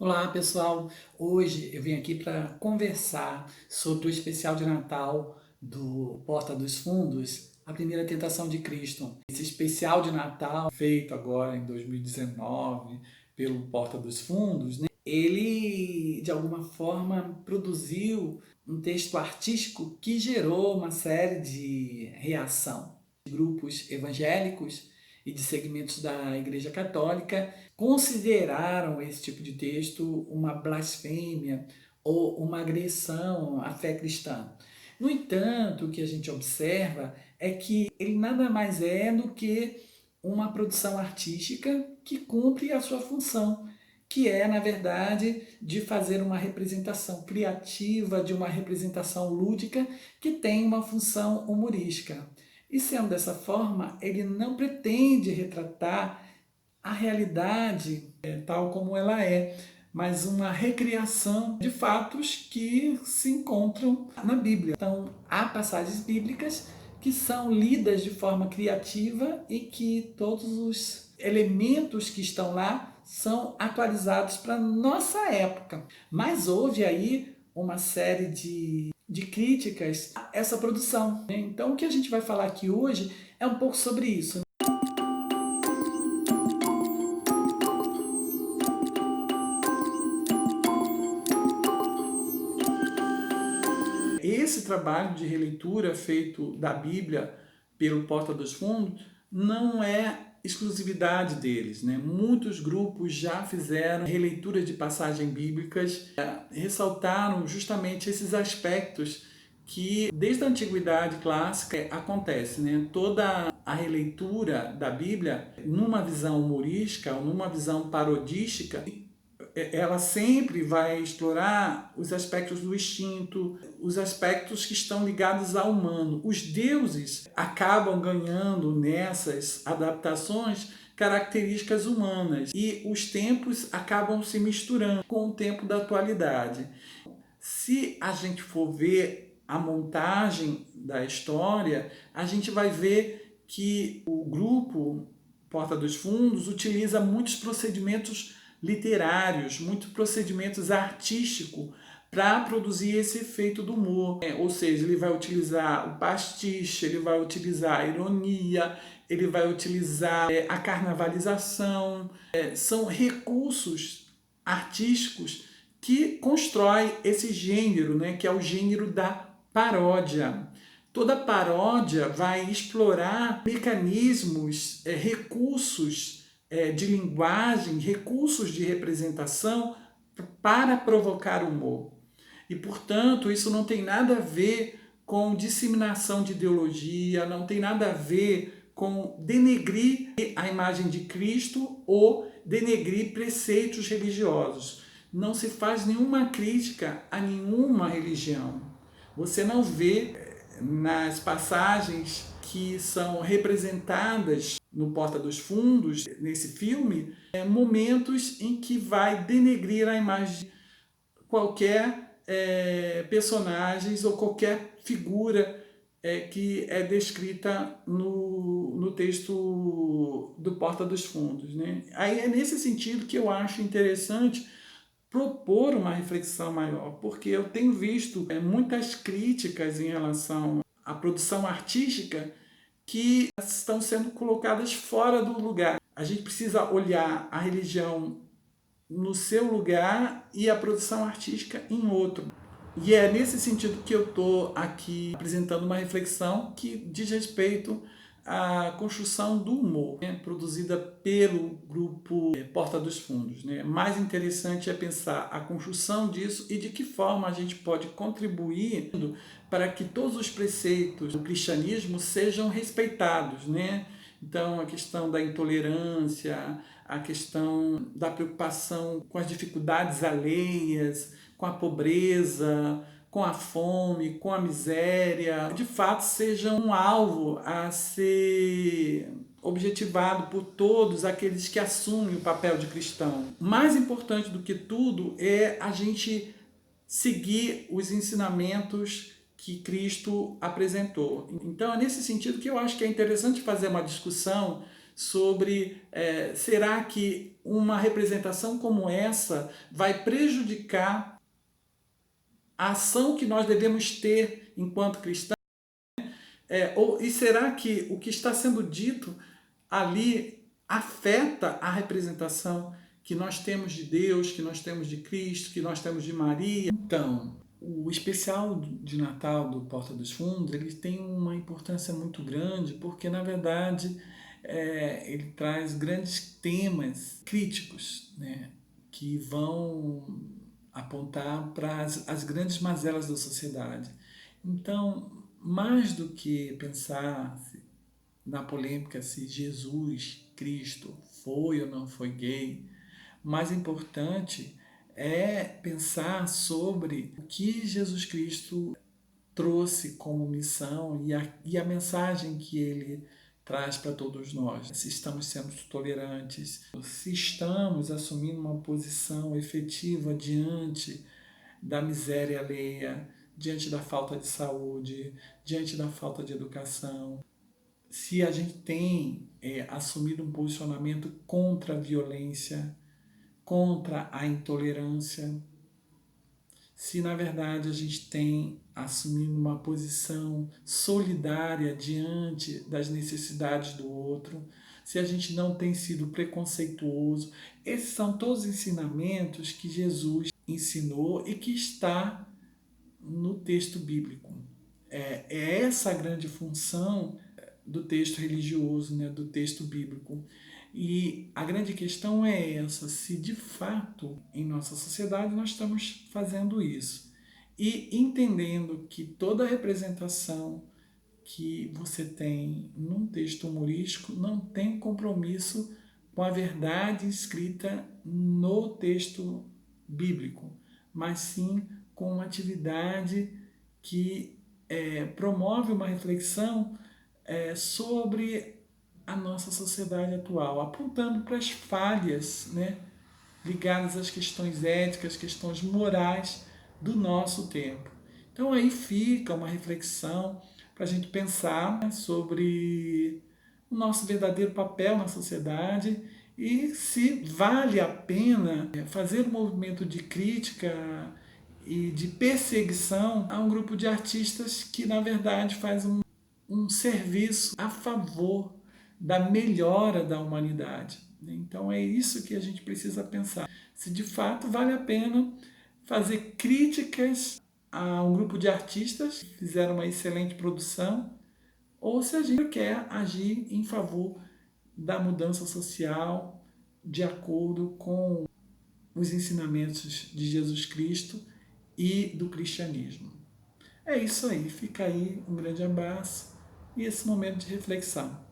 Olá pessoal, hoje eu vim aqui para conversar sobre o especial de Natal do Porta dos Fundos, A Primeira Tentação de Cristo. Esse especial de Natal, feito agora em 2019 pelo Porta dos Fundos, né? Ele de alguma forma produziu um texto artístico que gerou uma série de reação. Grupos evangélicos e de segmentos da Igreja Católica consideraram esse tipo de texto uma blasfêmia ou uma agressão à fé cristã. No entanto, o que a gente observa é que ele nada mais é do que uma produção artística que cumpre a sua função, que é, na verdade, de fazer uma representação criativa, de uma representação lúdica que tem uma função humorística. E sendo dessa forma, ele não pretende retratar a realidade tal como ela é, mas uma recriação de fatos que se encontram na Bíblia. Então, há passagens bíblicas que são lidas de forma criativa e que todos os elementos que estão lá são atualizados para a nossa época. Mas houve aí uma série de críticas a essa produção. Então, o que a gente vai falar aqui hoje é um pouco sobre isso. Esse trabalho de releitura feito da Bíblia pelo Porta dos Fundos não é exclusividade deles, né? Muitos grupos já fizeram releitura de passagens bíblicas, ressaltaram justamente esses aspectos que desde a antiguidade clássica acontece, né? Toda a releitura da Bíblia numa visão humorística ou numa visão parodística, ela sempre vai explorar os aspectos do instinto, os aspectos que estão ligados ao humano. Os deuses acabam ganhando nessas adaptações características humanas e os tempos acabam se misturando com o tempo da atualidade. Se a gente for ver a montagem da história, a gente vai ver que o grupo Porta dos Fundos utiliza muitos procedimentos literários, muitos procedimentos artísticos para produzir esse efeito do humor. Ou seja, ele vai utilizar o pastiche, ele vai utilizar a ironia, ele vai utilizar a carnavalização. São recursos artísticos que constrói esse gênero, né, que é o gênero da paródia. Toda paródia vai explorar mecanismos, recursos de linguagem, recursos de representação para provocar humor. E, portanto, isso não tem nada a ver com disseminação de ideologia, não tem nada a ver com denegrir a imagem de Cristo ou denegrir preceitos religiosos. Não se faz nenhuma crítica a nenhuma religião. Você não vê nas passagens que são representadas no Porta dos Fundos, nesse filme, momentos em que vai denegrir a imagem de qualquer personagens ou qualquer figura que é descrita no texto do Porta dos Fundos, né? Aí é nesse sentido que eu acho interessante propor uma reflexão maior, porque eu tenho visto muitas críticas em relação à produção artística que estão sendo colocadas fora do lugar. A gente precisa olhar a religião no seu lugar e a produção artística em outro. E é nesse sentido que eu estou aqui apresentando uma reflexão que diz respeito à construção do humor, né, produzida pelo grupo Porta dos Fundos, né. Mais interessante é pensar a construção disso e de que forma a gente pode contribuir para que todos os preceitos do cristianismo sejam respeitados, né. Então, a questão da intolerância, a questão da preocupação com as dificuldades alheias, com a pobreza, com a fome, com a miséria, de fato sejam um alvo a ser objetivado por todos aqueles que assumem o papel de cristão. Mais importante do que tudo é a gente seguir os ensinamentos que Cristo apresentou. Então é nesse sentido que eu acho que é interessante fazer uma discussão sobre será que uma representação como essa vai prejudicar a ação que nós devemos ter enquanto cristãos? E será que o que está sendo dito ali afeta a representação que nós temos de Deus, que nós temos de Cristo, que nós temos de Maria? Então, o especial de Natal do Porta dos Fundos, ele tem uma importância muito grande, porque, na verdade, ele traz grandes temas críticos, né, que vão apontar para as grandes mazelas da sociedade. Então, mais do que pensar na polêmica se Jesus Cristo foi ou não foi gay, mais importante é pensar sobre o que Jesus Cristo trouxe como missão e a mensagem que ele traz para todos nós. Se estamos sendo tolerantes, se estamos assumindo uma posição efetiva diante da miséria alheia, diante da falta de saúde, diante da falta de educação. Se a gente tem assumido um posicionamento contra a violência, contra a intolerância, se na verdade a gente tem assumido uma posição solidária diante das necessidades do outro, se a gente não tem sido preconceituoso. Esses são todos ensinamentos que Jesus ensinou e que está no texto bíblico. É essa a grande função do texto religioso, né, do texto bíblico. E a grande questão é essa, se de fato em nossa sociedade nós estamos fazendo isso. E entendendo que toda representação que você tem num texto humorístico não tem compromisso com a verdade escrita no texto bíblico, mas sim com uma atividade que promove uma reflexão sobre a nossa sociedade atual, apontando para as falhas, né, ligadas às questões éticas, questões morais do nosso tempo. Então aí fica uma reflexão para a gente pensar, né, sobre o nosso verdadeiro papel na sociedade e se vale a pena fazer um movimento de crítica e de perseguição a um grupo de artistas que, na verdade, faz um serviço a favor da melhora da humanidade. Então é isso que a gente precisa pensar. Se de fato vale a pena fazer críticas a um grupo de artistas que fizeram uma excelente produção, ou se a gente quer agir em favor da mudança social de acordo com os ensinamentos de Jesus Cristo e do cristianismo. É isso aí, fica aí um grande abraço e esse momento de reflexão.